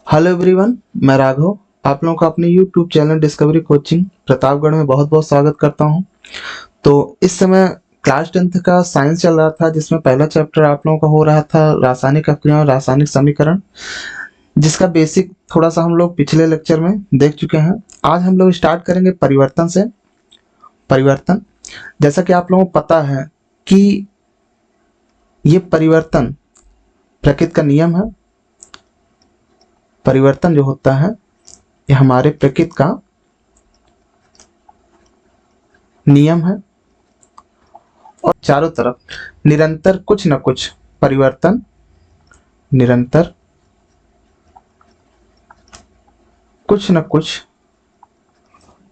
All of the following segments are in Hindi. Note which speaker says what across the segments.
Speaker 1: हेलो एवरीवन, मैं राघव आप लोगों का अपने YouTube channel discovery coaching Pratapgarh में बहुत बहुत स्वागत करता हूं। तो इस समय क्लास 10th का साइंस चल रहा था, जिसमें पहला चैप्टर आप लोगों का हो रहा था रासायनिक अपक्रिया और रासायनिक समीकरण, जिसका बेसिक थोड़ा सा हम लोग पिछले लेक्चर में देख चुके हैं। आज हम लोग स्टार्ट करेंगे परिवर्तन से। परिवर्तन, जैसा कि आप लोगों को पता है कि ये परिवर्तन प्रकृति का नियम है। परिवर्तन जो होता है ये हमारे प्रकृति का नियम है और चारों तरफ निरंतर कुछ न कुछ परिवर्तन, निरंतर कुछ न कुछ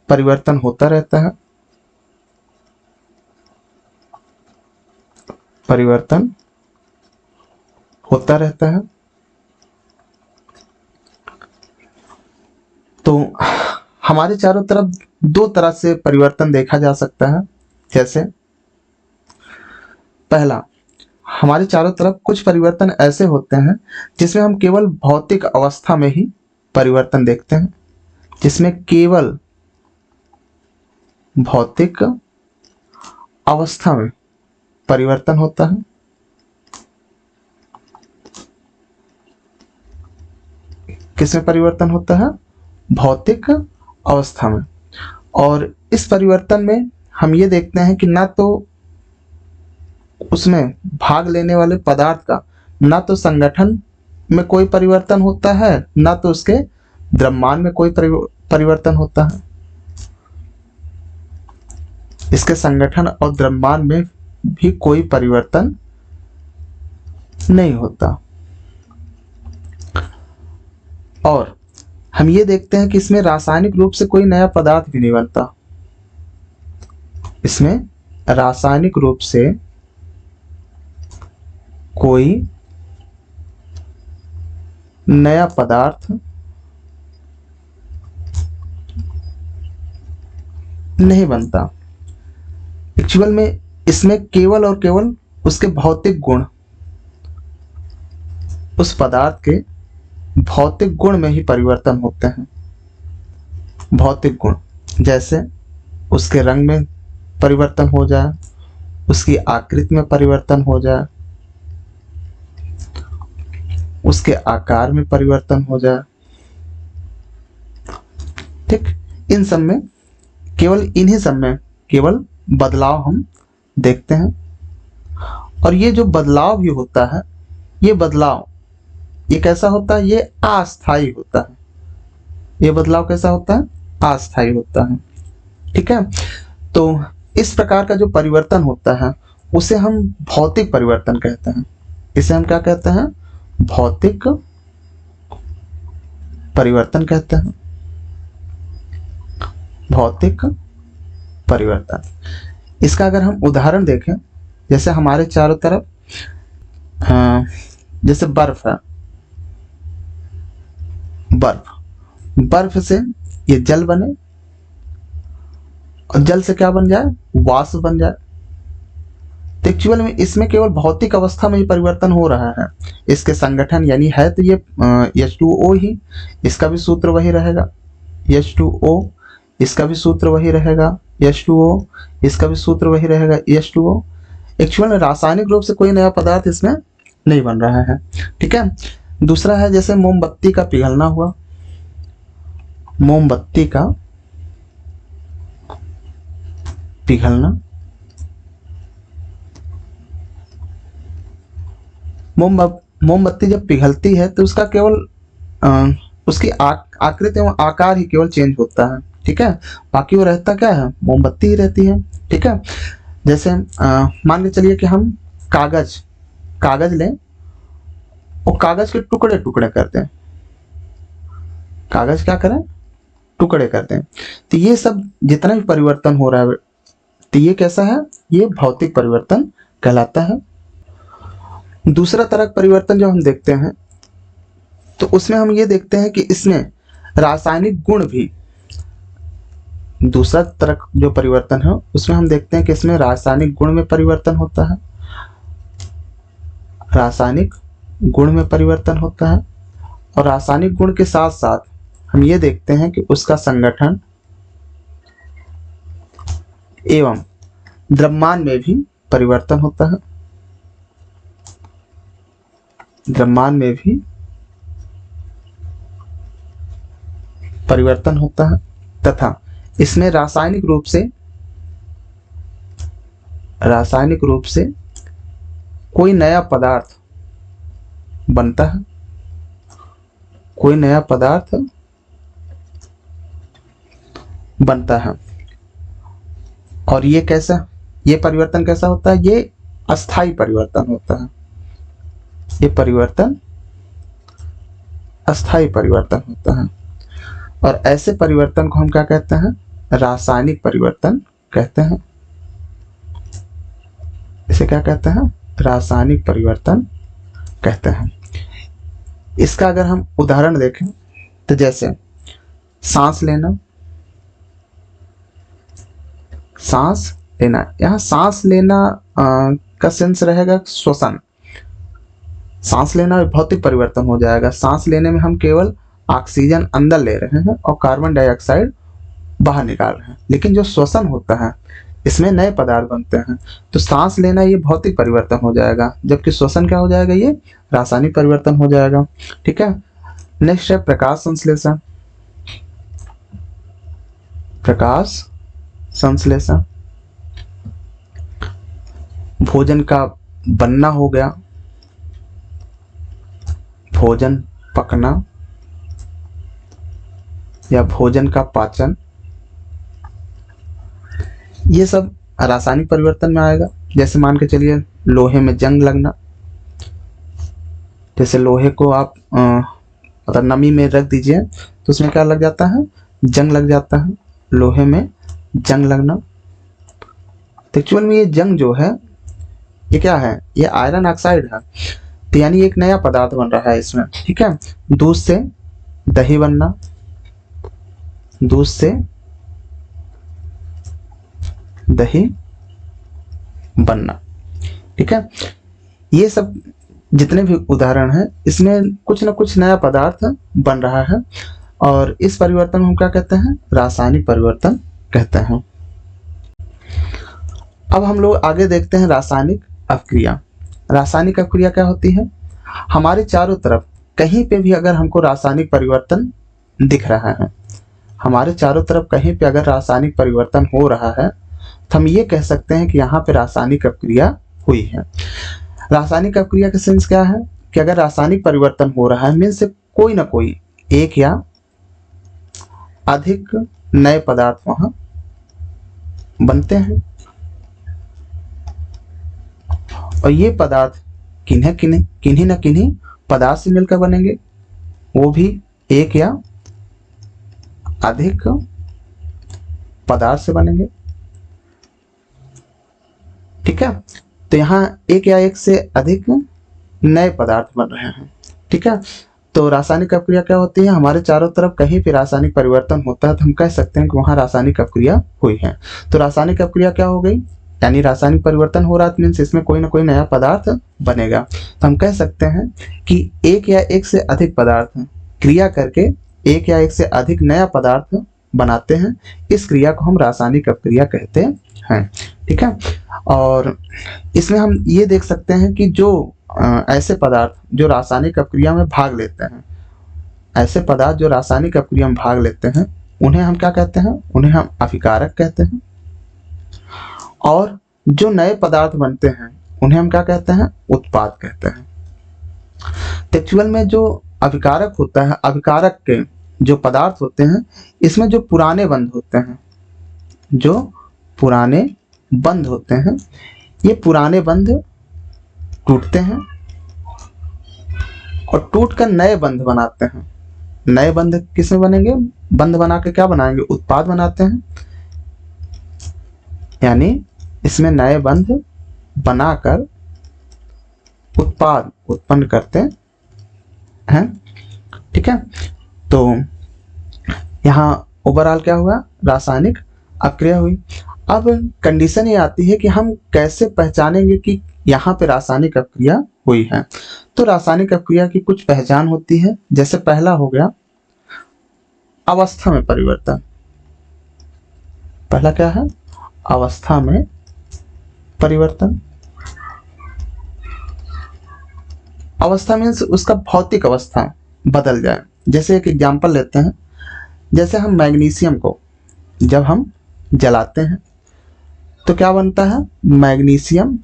Speaker 1: परिवर्तन होता रहता है। परिवर्तन होता रहता है। तो हमारे चारों तरफ दो तरह से परिवर्तन देखा जा सकता है। जैसे पहला, हमारे चारों तरफ कुछ परिवर्तन ऐसे होते हैं जिसमें हम केवल भौतिक अवस्था में ही परिवर्तन देखते हैं, जिसमें केवल भौतिक अवस्था में परिवर्तन होता है। किसमें परिवर्तन होता है? भौतिक अवस्था में। और इस परिवर्तन में हम ये देखते हैं कि ना तो उसमें भाग लेने वाले पदार्थ का ना तो संगठन में कोई परिवर्तन होता है, ना तो उसके द्रव्यमान में कोई परिवर्तन होता है। इसके संगठन और द्रव्यमान में भी कोई परिवर्तन नहीं होता। और हम ये देखते हैं कि इसमें रासायनिक रूप से कोई नया पदार्थ भी नहीं बनता। इसमें रासायनिक रूप से कोई नया पदार्थ नहीं बनता। एक्चुअल में इसमें केवल और केवल उसके भौतिक गुण, उस पदार्थ के भौतिक गुण में ही परिवर्तन होते हैं। भौतिक गुण, जैसे उसके रंग में परिवर्तन हो जाए, उसकी आकृति में परिवर्तन हो जाए, उसके आकार में परिवर्तन हो जाए। ठीक, इन सब में केवल इन्हीं सब में केवल बदलाव हम देखते हैं। और ये जो बदलाव भी होता है, ये बदलाव ये कैसा होता है? ये अस्थायी होता है। ये बदलाव कैसा होता है? अस्थायी होता है। ठीक है, तो इस प्रकार का जो परिवर्तन होता है उसे हम भौतिक परिवर्तन कहते हैं। इसे हम क्या कहते हैं? भौतिक परिवर्तन कहते हैं। भौतिक परिवर्तन। इसका अगर हम उदाहरण देखें, जैसे हमारे चारों तरफ जैसे बर्फ है। बर्फ से ये जल बने और जल से क्या बन जाए? वाष्प बन जाए। तो एक्चुअल में इसमें केवल भौतिक अवस्था में ही परिवर्तन हो रहा है। इसके संगठन यानी है तो ये H2O ही, इसका भी सूत्र वही रहेगा H2O, इसका भी सूत्र वही रहेगा H2O, इसका भी सूत्र वही रहेगा H2O। एक्चुअल में रासायनिक रूप से कोई नया पदार्थ इसमें नहीं बन रहा है। ठीक है, दूसरा है जैसे मोमबत्ती का पिघलना हुआ। मोमबत्ती का पिघलना, मोमबत्ती जब पिघलती है तो उसका केवल उसकी आकृति एवं आकार ही केवल चेंज होता है। ठीक है, बाकी वो रहता क्या है? मोमबत्ती ही रहती है। ठीक है, जैसे मान के चलिए कि हम कागज लें और कागज के टुकड़े टुकड़े करते हैं। कागज क्या करें? टुकड़े करते हैं। तो ये सब जितना भी परिवर्तन हो रहा है, तो ये कैसा है? ये भौतिक परिवर्तन कहलाता है। दूसरा तरह का परिवर्तन जो हम देखते हैं तो उसमें हम ये देखते हैं कि इसमें रासायनिक गुण भी, दूसरा तरह जो परिवर्तन है उसमें हम देखते हैं कि इसमें रासायनिक गुण में परिवर्तन होता है। रासायनिक गुण में परिवर्तन होता है और रासायनिक गुण के साथ साथ हम ये देखते हैं कि उसका संगठन एवं द्रव्यमान में भी परिवर्तन होता है। द्रव्यमान में भी परिवर्तन होता है तथा इसमें रासायनिक रूप से कोई नया पदार्थ बनता है। कोई नया पदार्थ बनता है और ये परिवर्तन कैसा होता है? ये अस्थाई परिवर्तन होता है। ये परिवर्तन अस्थाई परिवर्तन होता है और ऐसे परिवर्तन को हम क्या कहते हैं? रासायनिक परिवर्तन कहते हैं। इसे क्या कहते हैं? रासायनिक परिवर्तन कहते हैं। इसका अगर हम उदाहरण देखें तो जैसे सांस लेना, यहाँ सांस लेना का सेंस रहेगा श्वसन। सांस लेना में भौतिक परिवर्तन हो जाएगा। सांस लेने में हम केवल ऑक्सीजन अंदर ले रहे हैं और कार्बन डाइऑक्साइड बाहर निकाल रहे हैं, लेकिन जो श्वसन होता है इसमें नए पदार्थ बनते हैं। तो सांस लेना ये भौतिक परिवर्तन हो जाएगा, जबकि श्वसन क्या हो जाएगा? ये रासायनिक परिवर्तन हो जाएगा। ठीक है। नेक्स्ट है प्रकाश संश्लेषण। प्रकाश संश्लेषण भोजन का बनना हो गया, भोजन पकना या भोजन का पाचन, ये सब रासायनिक परिवर्तन में आएगा। जैसे मान के चलिए लोहे में जंग लगना। जैसे लोहे को आप अगर नमी में रख दीजिए तो उसमें क्या लग जाता है? जंग लग जाता है। लोहे में जंग लगना। तो एक्चुअल में ये जंग जो है ये क्या है? ये आयरन ऑक्साइड है। तो यानी एक नया पदार्थ बन रहा है इसमें। ठीक है। दूध से दही बनना, दूध से दही बनना। ठीक है। ये सब जितने भी उदाहरण हैं इसमें कुछ ना कुछ नया पदार्थ बन रहा है और इस परिवर्तन को हम क्या कहते हैं? रासायनिक परिवर्तन कहते हैं। अब हम लोग आगे देखते हैं रासायनिक अपक्रिया। रासायनिक अपक्रिया क्या होती है? हमारे चारों तरफ कहीं पे भी अगर हमको रासायनिक परिवर्तन दिख रहा है, हमारे चारों तरफ कहीं पे अगर रासायनिक परिवर्तन हो रहा है तो हम ये कह सकते हैं कि यहाँ पे रासायनिक अपक्रिया हुई है। रासायनिक अपक्रिया का सेंस क्या है? कि अगर रासायनिक परिवर्तन हो रहा है मीन्स कोई ना कोई एक या अधिक नए पदार्थ वहां बनते हैं और ये पदार्थ किन्हीं न किन्हीं पदार्थ से मिलकर बनेंगे, वो भी एक या अधिक पदार्थ से बनेंगे। ठीक है। तो यहाँ एक या एक से अधिक नए पदार्थ बन रहे हैं। ठीक है। तो रासायनिक अपक्रिया क्या होती है? हमारे चारों तरफ कहीं भी रासायनिक परिवर्तन होता है तो हम कह सकते हैं कि वहां रासायनिक अपक्रिया हुई है। तो रासायनिक अपक्रिया क्या हो गई? यानी रासायनिक परिवर्तन हो रहा है मीन्स इसमें कोई ना कोई नया पदार्थ बनेगा। तो हम कह सकते हैं कि एक या एक से अधिक पदार्थ क्रिया करके एक या एक से अधिक नया पदार्थ बनाते हैं। इस क्रिया को हम रासायनिक अपक्रिया कहते हैं। ठीक है। और इसमें हम ये देख सकते हैं कि जो ऐसे पदार्थ जो रासायनिक अपक्रिया में भाग लेते हैं, ऐसे पदार्थ जो रासायनिक अपक्रिया में भाग लेते हैं उन्हें हम क्या कहते हैं? उन्हें हम अभिकारक कहते हैं। और जो नए पदार्थ बनते हैं उन्हें हम क्या कहते हैं? उत्पाद कहते हैं। टेक्सचुअल में जो अभिकारक होता है, अभिकारक के जो पदार्थ होते हैं इसमें जो पुराने बंध होते हैं, जो पुराने बंध होते हैं, ये पुराने बंध टूटते हैं और टूटकर नए बंध बनाते हैं। नए बंध किसमें बनेंगे? बंध बना के क्या बनाएंगे? उत्पाद बनाते हैं। यानी इसमें नए बंध बनाकर उत्पाद उत्पन्न करते हैं। ठीक है। तो यहाँ ओवरऑल क्या हुआ? रासायनिक अपक्रिया हुई। अब कंडीशन ये आती है कि हम कैसे पहचानेंगे कि यहाँ पे रासायनिक अपक्रिया हुई है। तो रासायनिक अपक्रिया की कुछ पहचान होती है। जैसे पहला हो गया अवस्था में परिवर्तन। पहला क्या है? अवस्था में परिवर्तन। अवस्था मीन्स उसका भौतिक अवस्था बदल जाए। जैसे एक एग्जांपल लेते हैं, जैसे हम मैग्नीशियम को जब हम जलाते हैं तो क्या बनता है? मैग्नीशियम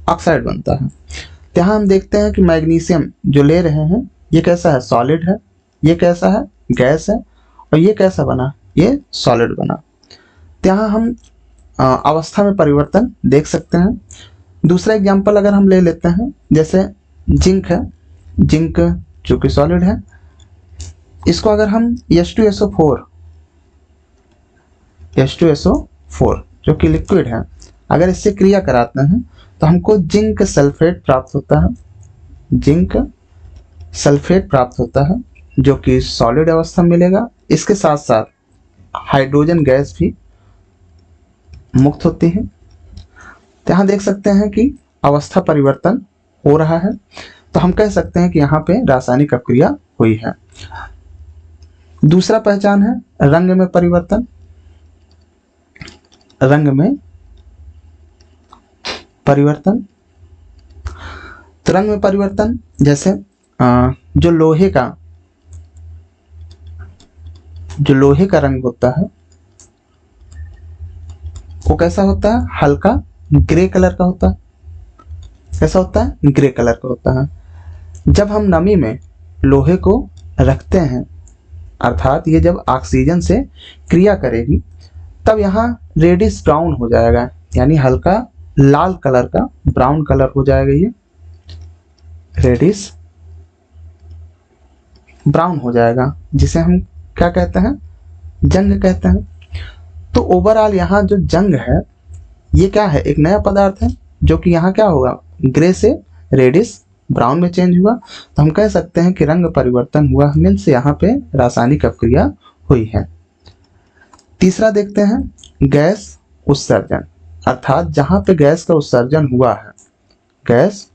Speaker 1: ऑक्साइड बनता है। तो यहाँ हम देखते हैं कि मैग्नीशियम जो ले रहे हैं ये कैसा है? सॉलिड है। ये कैसा है? गैस है। और ये कैसा बना? ये सॉलिड बना। तो यहाँ हम अवस्था में परिवर्तन देख सकते हैं। दूसरा एग्जांपल अगर हम ले लेते हैं, जैसे जिंक है। जिंक जो कि सॉलिड है, इसको अगर हम H2SO4 जो कि लिक्विड है, अगर इससे क्रिया कराते हैं तो हमको जिंक सल्फेट प्राप्त होता है। जिंक सल्फेट प्राप्त होता है जो कि सॉलिड अवस्था में मिलेगा। इसके साथ साथ हाइड्रोजन गैस भी मुक्त होती है। तो यहाँ देख सकते हैं कि अवस्था परिवर्तन हो रहा है। तो हम कह सकते हैं कि यहाँ पे रासायनिक अपक्रिया हुई है। दूसरा पहचान है रंग में परिवर्तन। रंग में परिवर्तन। तो रंग में परिवर्तन जैसे जो लोहे का रंग होता है वो कैसा होता है? हल्का ग्रे कलर का होता है। कैसा होता है? ग्रे कलर का होता है। जब हम नमी में लोहे को रखते हैं, अर्थात ये जब ऑक्सीजन से क्रिया करेगी, तब यहाँ रेडिश ब्राउन हो जाएगा, यानी हल्का लाल कलर का ब्राउन कलर हो जाएगा। ये रेडिश ब्राउन हो जाएगा, जिसे हम क्या कहते हैं? जंग कहते हैं। तो ओवरऑल यहाँ जो जंग है ये क्या है? एक नया पदार्थ है जो कि यहाँ क्या होगा? ग्रे से रेडिश ब्राउन में चेंज हुआ। तो हम कह सकते हैं कि रंग परिवर्तन हुआ, मीन्स यहाँ पे रासायनिक अपक्रिया हुई है। तीसरा देखते हैं गैस उत्सर्जन, अर्थात जहाँ पे गैस का उत्सर्जन हुआ है, गैस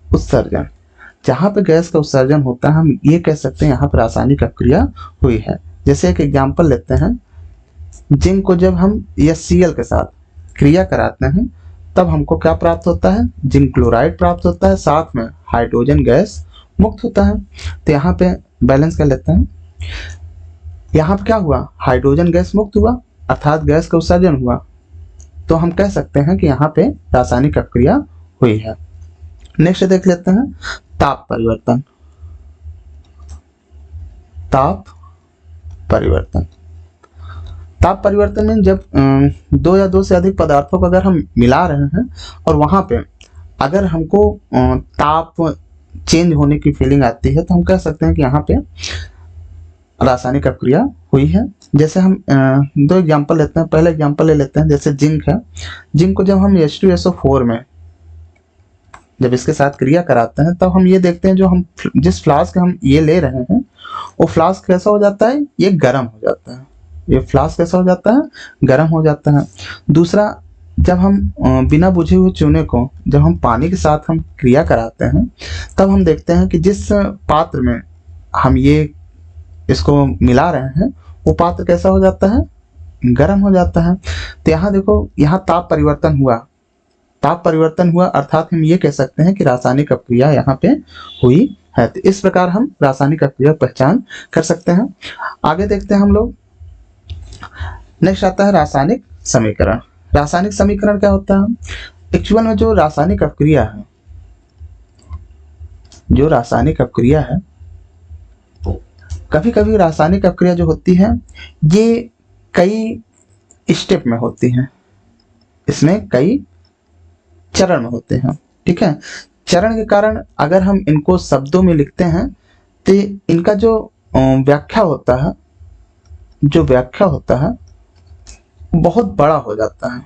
Speaker 1: उत्सर्जन, जहाँ पे गैस का उत्सर्जन होता है, हम ये कह सकते हैं यहाँ पर रासायनिक अपक्रिया हुई है। जैसे एक एग्जाम्पल लेते हैं, जिंक को जब हम HCl के साथ क्रिया कराते हैं तब हमको क्या प्राप्त होता है? जिंक क्लोराइड प्राप्त होता है, साथ में हाइड्रोजन गैस मुक्त होता है। तो यहाँ पे बैलेंस कर लेते हैं। यहाँ पे क्या हुआ? हाइड्रोजन गैस मुक्त हुआ, अर्थात गैस का उत्सर्जन हुआ। तो हम कह सकते हैं कि यहाँ पे रासायनिक अपक्रिया हुई है। नेक्स्ट देख लेते हैं ताप परिवर्तन। ताप परिवर्तन। ताप परिवर्तन में जब दो या दो से अधिक पदार्थों को अगर हम मिला रहे हैं और वहाँ पे अगर हमको ताप चेंज होने की फीलिंग आती है, तो हम कह सकते हैं कि यहाँ पे रासायनिक अपक्रिया हुई है। जैसे हम दो एग्जांपल लेते हैं। पहले एग्जांपल ले लेते हैं, जैसे जिंक है। जिंक को जब हम H2SO4 में जब इसके साथ क्रिया कराते हैं, तब हम ये देखते हैं जो हम जिस फ्लास्क हम ये ले रहे हैं वो फ्लास्क कैसा हो जाता है? ये गर्म हो जाता है। ये फ्लास्क कैसा हो जाता है? गर्म हो जाता है। दूसरा, जब हम बिना बुझे हुए चूने को जब हम पानी के साथ हम क्रिया कराते हैं, तब हम देखते हैं कि जिस पात्र में हम ये इसको मिला रहे हैं वो पात्र कैसा हो जाता है? गर्म हो जाता है। तो यहाँ देखो, यहाँ ताप परिवर्तन हुआ। ताप परिवर्तन हुआ अर्थात हम ये कह सकते हैं कि रासायनिक अपक्रिया यहाँ पे हुई है। तो इस प्रकार हम रासायनिक अपक्रिया पहचान कर सकते हैं। आगे देखते हैं हम लोग। नेक्स्ट आता है रासायनिक समीकरण। रासायनिक समीकरण क्या होता है? एक्चुअल में जो रासायनिक अपक्रिया है, जो रासायनिक अपक्रिया है, कभी कभी रासायनिक अपक्रिया जो होती है ये कई स्टेप में होती है। इसमें कई चरण में होते हैं। ठीक है, चरण के कारण अगर हम इनको शब्दों में लिखते हैं तो इनका जो व्याख्या होता है, जो व्याख्या होता है बहुत बड़ा हो जाता है।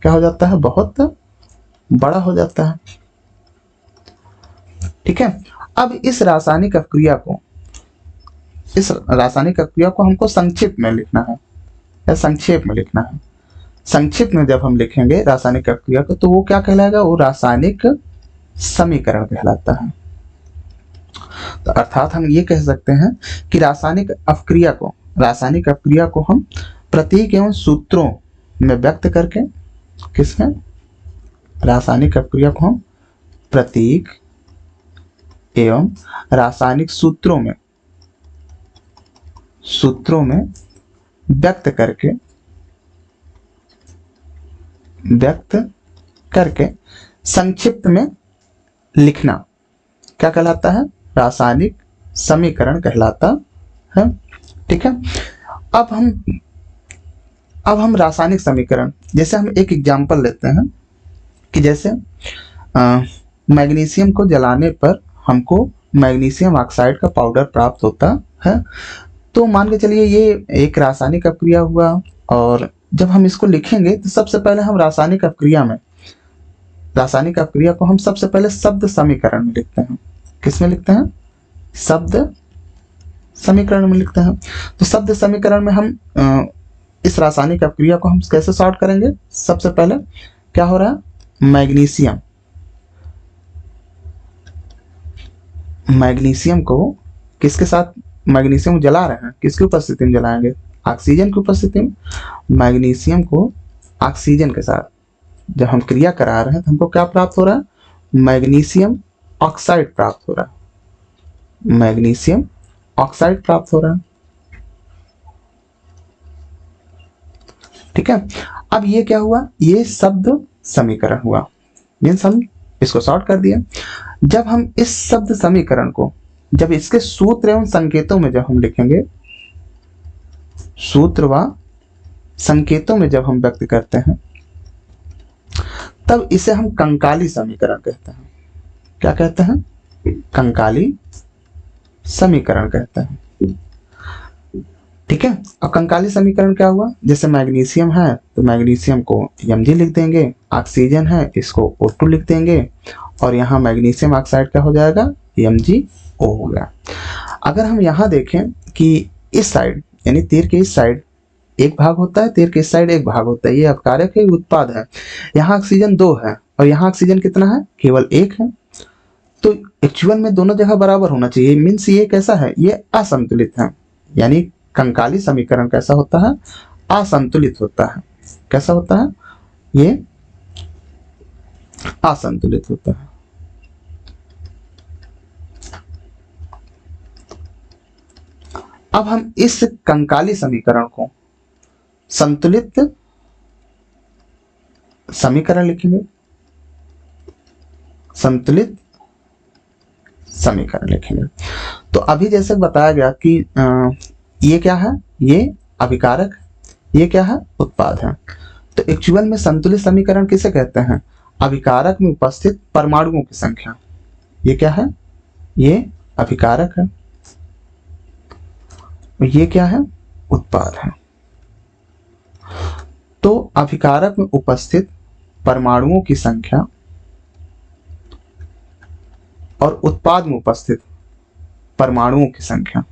Speaker 1: क्या हो जाता है? बहुत बड़ा हो जाता है। ठीक है, अब इस रासायनिक अपक्रिया को हमको संक्षिप्त में लिखना है। या संक्षेप में लिखना है। संक्षिप्त में जब हम लिखेंगे रासायनिक अपक्रिया को तो वो क्या कहलाएगा, वो रासायनिक समीकरण कहलाता है। तो अर्थात हम ये कह सकते हैं कि रासायनिक अपक्रिया को हम प्रतीक एवं सूत्रों में व्यक्त करके, किसमें, रासायनिक अपक्रिया को हम प्रतीक एवं रासायनिक सूत्रों में व्यक्त करके संक्षिप्त में लिखना क्या कहलाता है, रासायनिक समीकरण कहलाता है। ठीक है। अब हम रासायनिक समीकरण, जैसे हम एक एग्जांपल लेते हैं कि जैसे मैग्नीशियम को जलाने पर हमको मैग्नीशियम ऑक्साइड का पाउडर प्राप्त होता है। तो मान के चलिए ये एक रासायनिक अपक्रिया हुआ, और जब हम इसको लिखेंगे तो सबसे पहले हम रासायनिक अपक्रिया को हम सबसे पहले शब्द समीकरण में लिखते हैं। किस में लिखते हैं, शब्द समीकरण में लिखते हैं। तो शब्द समीकरण में हम इस रासायनिक अपक्रिया को हम कैसे सॉर्ट करेंगे, सबसे पहले क्या हो रहा है, मैग्नीशियम को किसके साथ, मैग्नीशियम जला रहे हैं, किसकी उपस्थिति में जलाएंगे, ऑक्सीजन की उपस्थिति में। मैग्नीशियम को ऑक्सीजन के साथ जब हम क्रिया करा रहे हैं तो हमको क्या प्राप्त हो रहा है, मैग्नीशियम ऑक्साइड प्राप्त हो रहा है। मैग्नीशियम ऑक्साइड प्राप्त हो रहा है। ठीक है। अब ये क्या हुआ, ये शब्द समीकरण हुआ, मीन्स हम इसको सॉर्ट कर दिया। जब हम इस शब्द समीकरण को, जब इसके सूत्र एवं संकेतों में जब हम लिखेंगे, सूत्र व संकेतों में जब हम व्यक्त करते हैं, तब इसे हम कंकाली समीकरण कहते हैं। क्या कहते हैं, कंकाली समीकरण कहते हैं। ठीक है। अब कंकाली समीकरण क्या हुआ, जैसे मैग्नीशियम है तो मैग्नीशियम को Mg लिख देंगे, ऑक्सीजन है इसको O2 लिख देंगे, और यहाँ मैग्नीशियम ऑक्साइड क्या हो जाएगा, MgO हो गया। अगर हम यहाँ देखें कि इस साइड यानी तीर के इस साइड एक भाग होता है, तीर के इस साइड एक भाग होता है, ये अपकारक है, उत्पाद है। यहाँ ऑक्सीजन 2 है और यहाँ ऑक्सीजन कितना है, केवल 1 है। तो एक्चुअल में दोनों जगह बराबर होना चाहिए, मीन्स ये कैसा है, ये असंतुलित है। यानी कंकाली समीकरण कैसा होता है, असंतुलित होता है। कैसा होता है, ये असंतुलित होता है। अब हम इस कंकाली समीकरण को संतुलित समीकरण लिखेंगे, संतुलित समीकरण लिखेंगे। तो अभी जैसे बताया गया कि ये क्या है, ये अभिकारक, ये क्या है, उत्पाद है। तो एक्चुअल में संतुलित समीकरण किसे कहते हैं, अभिकारक में उपस्थित परमाणुओं की संख्या। ये क्या है, ये अभिकारक है, ये क्या है, उत्पाद है। तो अभिकारक में उपस्थित परमाणुओं की संख्या और उत्पाद में उपस्थित परमाणुओं की संख्या,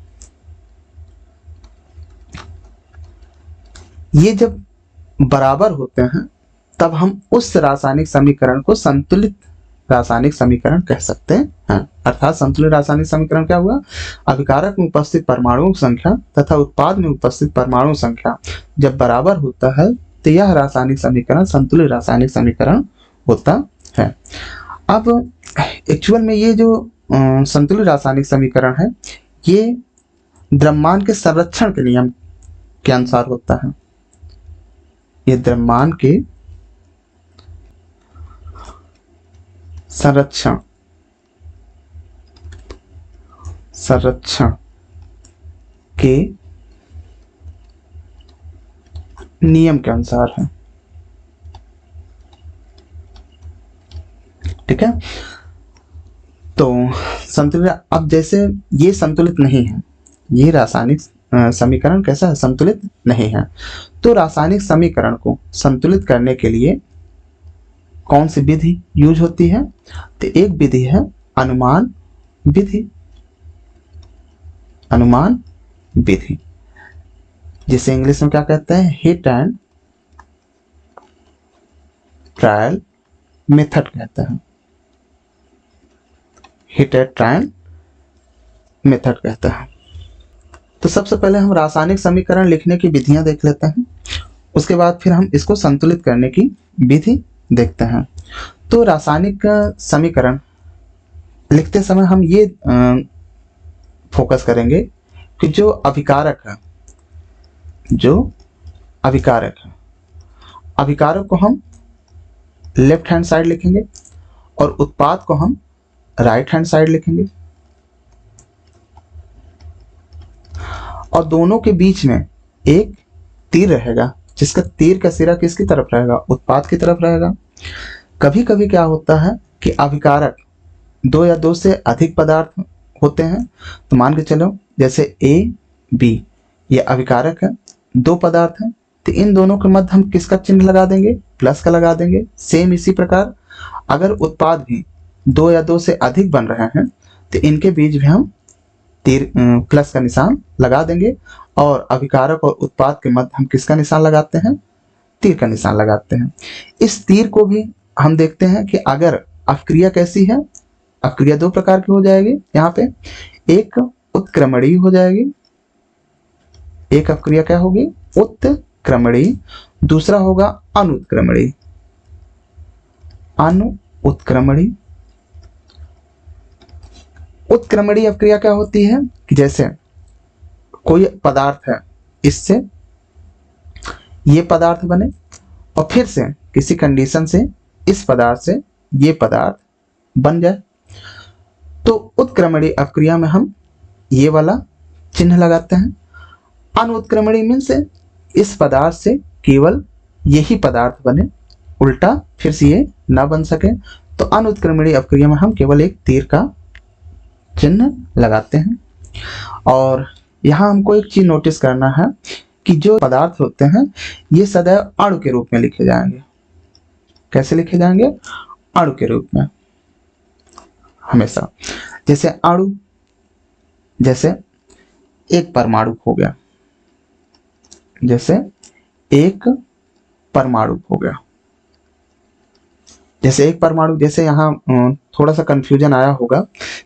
Speaker 1: ये जब बराबर होते हैं तब हम उस रासायनिक समीकरण को संतुलित रासायनिक समीकरण कह सकते हैं। अर्थात संतुलित रासायनिक समीकरण क्या हुआ, अभिकारक में उपस्थित परमाणुओं की संख्या तथा उत्पाद में उपस्थित परमाणु संख्या जब बराबर होता है तो यह रासायनिक समीकरण संतुलित रासायनिक समीकरण होता है। अब एक्चुअल में ये जो संतुलित रासायनिक समीकरण है, ये द्रव्यमान के संरक्षण के नियम के अनुसार होता है। ये द्रव्यमान के संरक्षण के नियम के अनुसार है। ठीक है। तो संतुलित, अब जैसे ये संतुलित नहीं है, ये रासायनिक समीकरण कैसा है, संतुलित नहीं है। तो रासायनिक समीकरण को संतुलित करने के लिए कौन सी विधि यूज होती है, तो एक विधि है अनुमान विधि। अनुमान विधि जिसे इंग्लिश में क्या कहते हैं, हिट एंड ट्रायल मेथड कहते हैं, हिट एंड ट्रायल मेथड कहते हैं। तो सबसे पहले हम रासायनिक समीकरण लिखने की विधियां देख लेते हैं, उसके बाद फिर हम इसको संतुलित करने की विधि देखते हैं। तो रासायनिक समीकरण लिखते समय हम ये फोकस करेंगे कि जो अभिकारक है, अभिकारक को हम लेफ्ट हैंड साइड लिखेंगे और उत्पाद को हम राइट हैंड साइड लिखेंगे, और दोनों के बीच में एक तीर रहेगा, जिसका तीर का सिरा किसकी तरफ रहेगा, उत्पाद की तरफ रहेगा। कभी कभी क्या होता है कि अभिकारक दो या दो से अधिक पदार्थ होते हैं, तो मान के चलो जैसे ए बी ये अभिकारक है, दो पदार्थ हैं, तो इन दोनों के मध्य हम किसका चिन्ह लगा देंगे, प्लस का लगा देंगे। सेम इसी प्रकार अगर उत्पाद भी दो या दो से अधिक बन रहे हैं तो इनके बीच भी हम तीर प्लस का निशान लगा देंगे, और अभिकारक और उत्पाद के मध्य हम किसका निशान लगाते हैं, तीर का निशान लगाते हैं। इस तीर को भी हम देखते हैं कि अगर अपक्रिया कैसी है, अपक्रिया दो प्रकार की हो जाएगी यहाँ पे, एक उत्क्रमणीय हो जाएगी, एक अपक्रिया क्या होगी, उत्क्रमणीय, दूसरा होगा अनुत्क्रमणीय, अनुत्क्रमणीय। उत्क्रमणीय अपक्रिया क्या होती है कि जैसे कोई पदार्थ है, इससे ये पदार्थ बने और फिर से किसी कंडीशन से इस पदार्थ से ये पदार्थ बन जाए, तो उत्क्रमणीय अपक्रिया में हम ये वाला चिन्ह लगाते हैं। अनुत्क्रमणीय मीन्स इस पदार्थ से केवल यही पदार्थ बने, उल्टा फिर से ये ना बन सके, तो अनुत्क्रमणीय अपक्रिया में हम केवल एक तीर का चिन्ह लगाते हैं। और यहाँ हमको एक चीज नोटिस करना है कि जो पदार्थ होते हैं ये सदैव अणु के रूप में लिखे जाएंगे। कैसे लिखे जाएंगे, अणु के रूप में हमेशा। जैसे अणु, जैसे एक परमाणु हो गया, जैसे एक परमाणु हो गया, जैसे एक परमाणु, जैसे यहाँ थोड़ा सा कंफ्यूजन आया होगा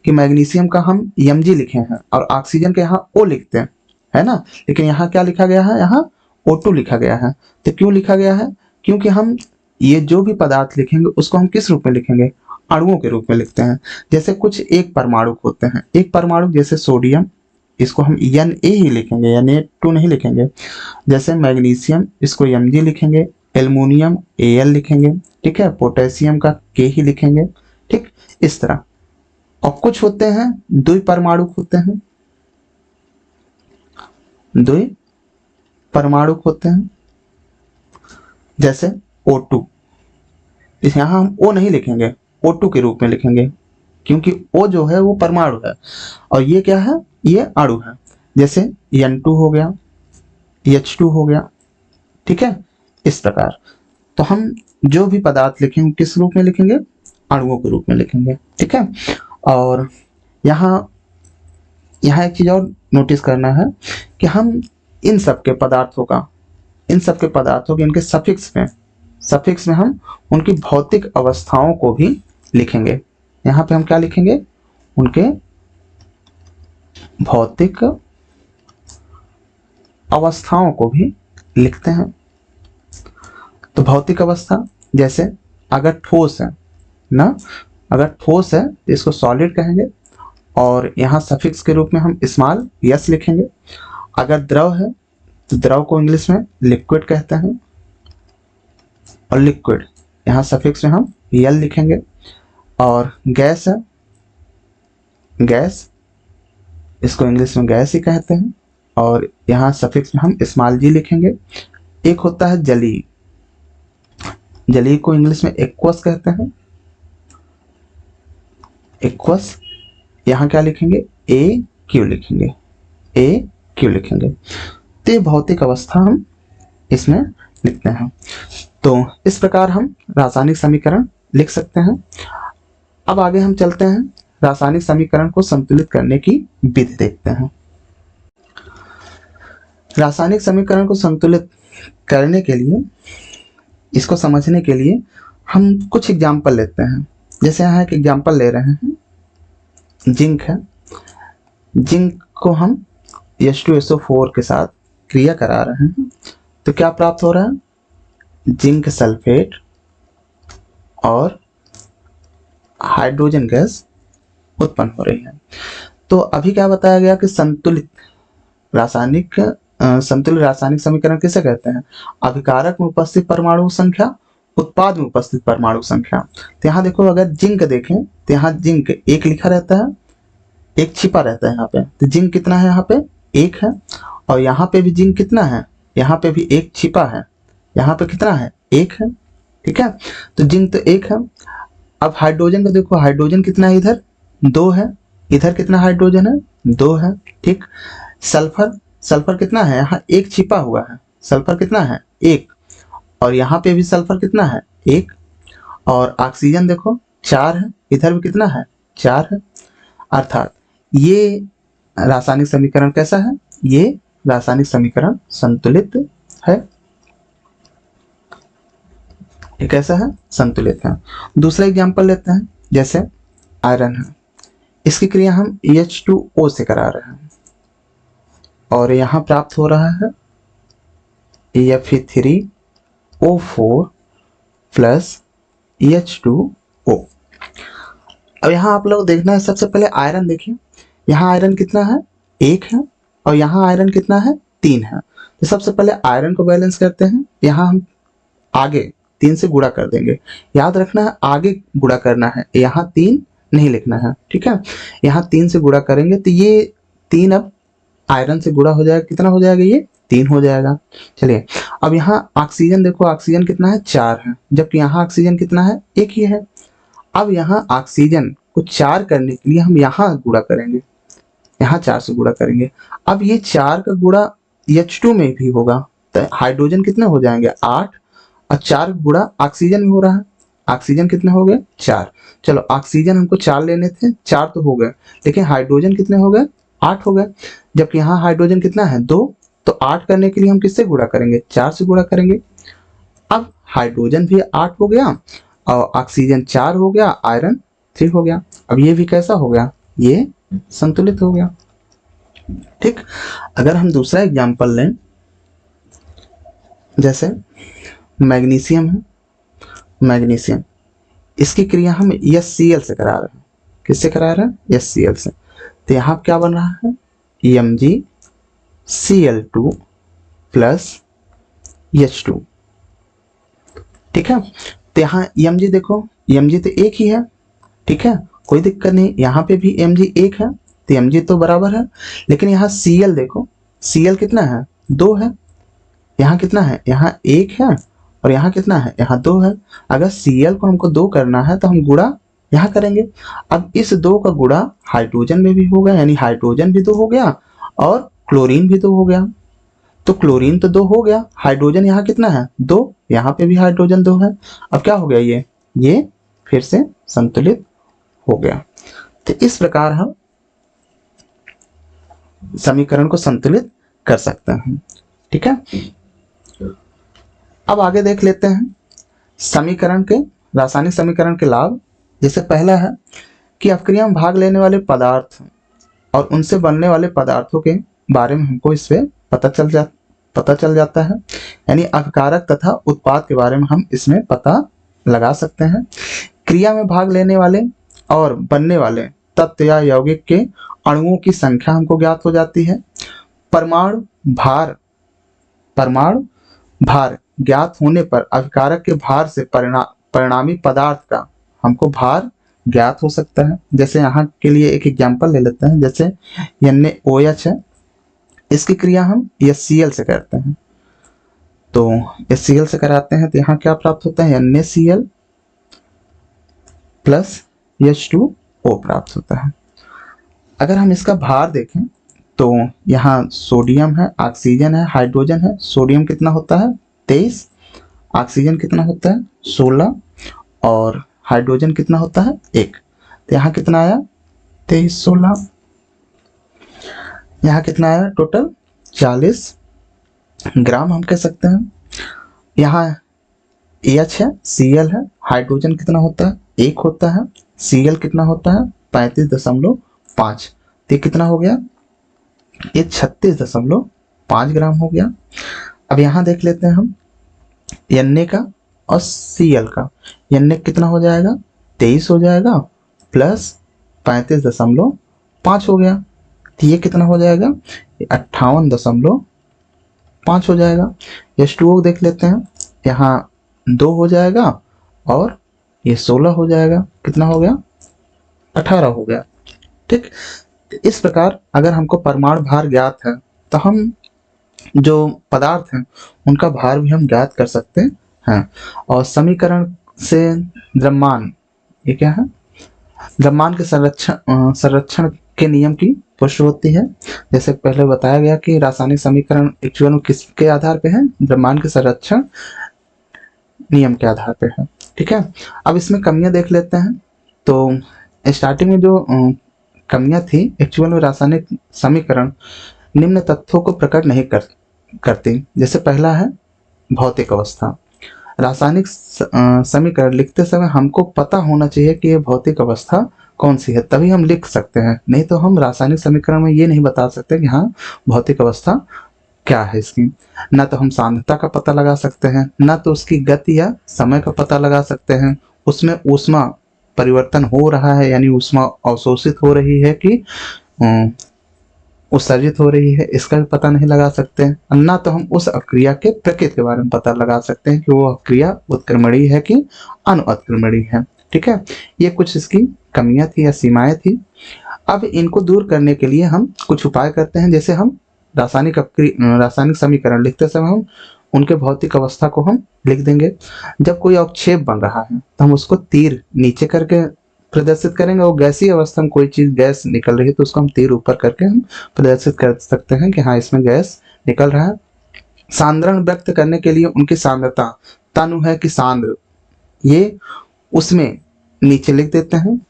Speaker 1: कि मैग्नीशियम का हम Mg लिखे हैं और ऑक्सीजन के यहाँ O लिखते हैं, है ना, लेकिन यहाँ क्या लिखा गया है, यहाँ O2 लिखा गया है। तो क्यों लिखा गया है, क्योंकि हम ये जो भी पदार्थ लिखेंगे उसको हम किस रूप में लिखेंगे, अणुओं के रूप में लिखते हैं। जैसे कुछ एक परमाणु होते हैं, एक परमाणु जैसे सोडियम, इसको हम Na ही लिखेंगे, Na2 नहीं लिखेंगे। जैसे मैग्नीशियम, इसको Mg लिखेंगे, एल्युमिनियम Al लिखेंगे, ठीक है, पोटेशियम का K ही लिखेंगे, ठीक, इस तरह। और कुछ होते हैं द्विपरमाणु होते हैं, द्विपरमाणु होते हैं, जैसे O2, इस यहाँ हम O नहीं लिखेंगे, O2 के रूप में लिखेंगे, क्योंकि O जो है वो परमाणु है और ये क्या है, ये अणु है। जैसे N2 हो गया, H2 हो गया, ठीक है, इस प्रकार। तो हम जो भी पदार्थ लिखेंगे किस रूप में लिखेंगे, अणुओं के रूप में लिखेंगे, ठीक है। और यहाँ एक चीज और नोटिस करना है कि हम इन सब के पदार्थों के इनके सफिक्स में हम उनकी भौतिक अवस्थाओं को भी लिखेंगे। यहाँ पे हम क्या लिखेंगे, उनके भौतिक अवस्थाओं को भी लिखते हैं। तो भौतिक अवस्था, जैसे अगर ठोस है ना, अगर ठोस है तो इसको सॉलिड कहेंगे और यहाँ सफिक्स के रूप में हम स्मॉल यस लिखेंगे। अगर द्रव है तो द्रव को इंग्लिश में लिक्विड कहते हैं, और लिक्विड यहाँ सफिक्स में हम यल लिखेंगे। और गैस है, गैस, इसको इंग्लिश में गैस ही कहते हैं और यहाँ सफिक्स में हम स्मॉल जी लिखेंगे। एक होता है जलीय, जलीय को इंग्लिश में एक्वस कहते हैं, एक्वस, यहाँ क्या लिखेंगे, ए क्यू लिखेंगे, ए क्यू लिखेंगे। तो ये भौतिक अवस्था हम इसमें लिखते हैं। तो इस प्रकार हम रासायनिक समीकरण लिख सकते हैं। अब आगे हम चलते हैं, रासायनिक समीकरण को संतुलित करने की विधि देखते हैं। रासायनिक समीकरण को संतुलित करने के लिए, इसको समझने के लिए हम कुछ एग्जाम्पल लेते हैं। जैसे यहाँ एक एग्जाम्पल ले रहे हैं, जिंक है। जिंक को हम H2SO4 के साथ क्रिया करा रहे हैं, तो क्या प्राप्त हो रहा है? जिंक सल्फेट और हाइड्रोजन गैस उत्पन्न हो रही है। तो अभी क्या बताया गया कि संतुलित रासायनिक समीकरण किसे कहते हैं? अभिकारक में उपस्थित परमाणु संख्या, उत्पाद में उपस्थित परमाणु संख्या। तो यहाँ देखो, अगर जिंक देखें तो यहाँ जिंक एक लिखा रहता है, एक छिपा रहता है यहाँ पे। तो जिंक कितना है? यहाँ पे एक है, और यहाँ पे भी जिंक कितना है? यहाँ पे भी एक छिपा है। यहाँ पे कितना है? एक है। ठीक है, तो जिंक तो एक है। अब हाइड्रोजन को देखो, हाइड्रोजन कितना है? इधर दो है। इधर कितना हाइड्रोजन है? दो है। ठीक, सल्फर कितना है? यहाँ एक छिपा हुआ है। सल्फर कितना है? एक। और यहाँ पे भी सल्फर कितना है? एक। और ऑक्सीजन देखो चार है, इधर भी कितना है? चार है। अर्थात ये रासायनिक समीकरण कैसा है? ये रासायनिक समीकरण संतुलित है। ये कैसा है? संतुलित है। दूसरा एग्जांपल लेते हैं, जैसे आयरन है। इसकी क्रिया हम H2O से करा रहे हैं, और यहाँ प्राप्त हो रहा है Fe3O4 प्लस H2O। अब यहाँ आप लोग देखना है, सबसे पहले आयरन देखिए। यहाँ आयरन कितना है? एक है, और यहाँ आयरन कितना है? तीन है। तो सबसे पहले आयरन को बैलेंस करते हैं। यहाँ हम आगे 3 से गुणा कर देंगे। याद रखना है, आगे गुणा करना है, यहाँ 3 नहीं लिखना है। ठीक है, यहाँ 3 से गुणा करेंगे तो ये 3 अब आयरन से गुणा हो जाएगा। कितना हो जाएगा? ये 3 हो जाएगा। चलिए, अब यहाँ ऑक्सीजन देखो, ऑक्सीजन कितना है? 4 है, जबकि यहाँ ऑक्सीजन कितना है? एक ही है। अब यहाँ ऑक्सीजन को 4 करने के लिए हम यहाँ गुणा करेंगे, यहाँ 4 से गुणा करेंगे। अब ये 4 का गुणा H2 में भी होगा, तो हाइड्रोजन कितने हो जाएंगे? 8, और 4 गुणा ऑक्सीजन में हो रहा है। ऑक्सीजन कितने हो गए? 4। चलो, ऑक्सीजन हमको 4 लेने थे, 4 तो हो गए, लेकिन हाइड्रोजन कितने हो गए? 8 हो गए। जबकि यहाँ हाइड्रोजन कितना है? 2। तो 8 करने के लिए हम किससे गुणा करेंगे? 4 से गुणा करेंगे। अब हाइड्रोजन भी 8 हो गया, और ऑक्सीजन 4 हो गया, आयरन 3 हो गया। अब ये भी कैसा हो गया? ये संतुलित हो गया। ठीक, अगर हम दूसरा एग्जांपल लें, जैसे मैग्नीशियम है। मैग्नीशियम, इसकी क्रिया हम HCl से करा रहे हैं। किससे करा रहे हैं? HCl से। तो यहाँ क्या बन रहा है? MgCl2 plus H2। ठीक है, तो यहाँ Mg देखो, Mg तो एक ही है। ठीक है, कोई दिक्कत नहीं। यहाँ पे भी Mg एक है, तो Mg तो बराबर है। लेकिन यहाँ Cl देखो, Cl कितना है? 2 है। यहाँ कितना है? यहाँ 1 है, और यहाँ कितना है? यहाँ 2 है। अगर Cl को हमको 2 करना है तो हम गुणा यहाँ करेंगे। अब इस 2 का गुणा हाइड्रोजन में भी होगा, यानी हाइड्रोजन भी 2 हो गया, और क्लोरीन भी 2 हो गया। तो क्लोरीन तो 2 हो गया, हाइड्रोजन यहाँ कितना है? 2। यहाँ पे भी हाइड्रोजन 2 है। अब क्या हो गया? ये फिर से संतुलित हो गया। तो इस प्रकार हम समीकरण को संतुलित कर सकते हैं। ठीक है, अब आगे देख लेते हैं समीकरण के, रासायनिक समीकरण के लाभ। जैसे पहला है कि अपक्रिया में भाग लेने वाले पदार्थ और उनसे बनने वाले पदार्थों के बारे में हमको इससे पता चल जाता है, यानी अपकारक तथा उत्पाद के बारे में हम इसमें पता लगा सकते हैं। क्रिया में भाग लेने वाले और बनने वाले तत्व या यौगिक के अणुओं की संख्या हमको ज्ञात हो जाती है। परमाणु भार ज्ञात होने पर अभिकारक के भार से परिणामी पदार्थ का हमको भार ज्ञात हो सकता है। जैसे यहाँ के लिए एक एग्जांपल ले लेते हैं, जैसे NaOH है, इसकी क्रिया हम HCl से करते हैं। तो HCl से कराते हैं तो यहाँ क्या प्राप्त होता है? NaCl प्लस H2O प्राप्त होता है। अगर हम इसका भार देखें तो यहाँ सोडियम है, ऑक्सीजन है, हाइड्रोजन है। सोडियम कितना होता है? 23। ऑक्सीजन कितना होता है? 16। और हाइड्रोजन कितना होता है? 1। तो यहाँ कितना आया? 23, 16। यहाँ कितना आया? टोटल 40 ग्राम हम कह सकते हैं। यहाँ एच है, Cl है, हाइड्रोजन कितना होता है, 1 होता है, Cl कितना होता है, 35.5। तो ये कितना हो गया, ये 36.5 ग्राम हो गया। अब यहाँ देख लेते हैं हम Na का और Cl का। Na कितना हो जाएगा, 23 हो जाएगा, प्लस 35.5 हो गया। तो ये कितना हो जाएगा, 58.5 हो जाएगा। H2O देख लेते हैं, यहाँ 2 हो जाएगा और ये 16 हो जाएगा। कितना हो गया, 18 हो गया। ठीक, इस प्रकार अगर हमको परमाणु भार ज्ञात है तो हम जो पदार्थ हैं उनका भार भी हम ज्ञात कर सकते हैं। और समीकरण से द्रव्यमान, ये क्या है, द्रव्यमान के संरक्षण के नियम की पुष्टि होती है। जैसे पहले बताया गया कि रासायनिक समीकरण एक्चुअल में किसके आधार पे है, द्रव्यमान के संरक्षण नियम के आधार पे है। ठीक है, अब इसमें कमियां देख लेते हैं। तो स्टार्टिंग में जो कमियां थी, एक्चुअल में रासायनिक समीकरण निम्न तथ्यों को प्रकट नहीं करती। जैसे पहला है भौतिक अवस्था। रासायनिक समीकरण लिखते समय हमको पता होना चाहिए कि ये भौतिक अवस्था कौन सी है, तभी हम लिख सकते हैं। नहीं तो हम रासायनिक समीकरण में ये नहीं बता सकते कि हाँ भौतिक अवस्था क्या है इसकी। ना तो हम सांद्रता का पता लगा सकते हैं, ना तो उसकी गति या समय का पता लगा सकते हैं, उसमें ऊष्मा परिवर्तन हो रहा है यानी ऊष्मा अवशोषित हो रही है कि उत्सर्जित हो रही है, इसका भी पता नहीं लगा सकते हैं। ना तो हम उस अक्रिया के प्रकृति के बारे में पता लगा सकते हैं कि वो अक्रिया उत्क्रमणीय है कि अनुत्क्रमणीय है। ठीक है, ये कुछ इसकी कमियां थी या सीमाएं थी। अब इनको दूर करने के लिए हम कुछ उपाय करते हैं। जैसे हम रासायनिक समीकरण लिखते समय हम उनके भौतिक अवस्था को हम लिख देंगे। जब कोई अवक्षेप बन रहा है तो हम उसको तीर नीचे करके प्रदर्शित करेंगे, और गैसीय अवस्था में कोई चीज गैस निकल रही है तो उसको हम तीर ऊपर करके हम प्रदर्शित कर सकते हैं कि हाँ इसमें गैस निकल रहा है। सांद्रण व्यक्त करने के लिए उनकी सांद्रता, तनु है कि सांद्र, ये उसमें नीचे लिख देते हैं।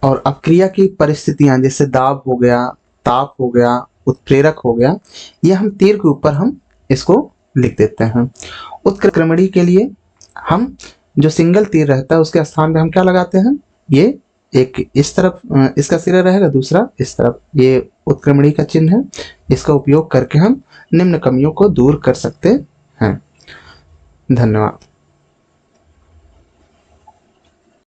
Speaker 1: और अक्रिया की परिस्थितियां जैसे दाब हो गया, ताप हो गया, उत्प्रेरक हो गया, ये हम तीर के ऊपर हम इसको लिख देते हैं। उत्क्रमणी के लिए हम जो सिंगल तीर रहता है उसके स्थान पे हम क्या लगाते हैं, ये एक इस तरफ इसका सिरा रहेगा, दूसरा इस तरफ, ये उत्क्रमणी का चिन्ह है। इसका उपयोग करके हम निम्न कमियों को दूर कर सकते हैं। धन्यवाद।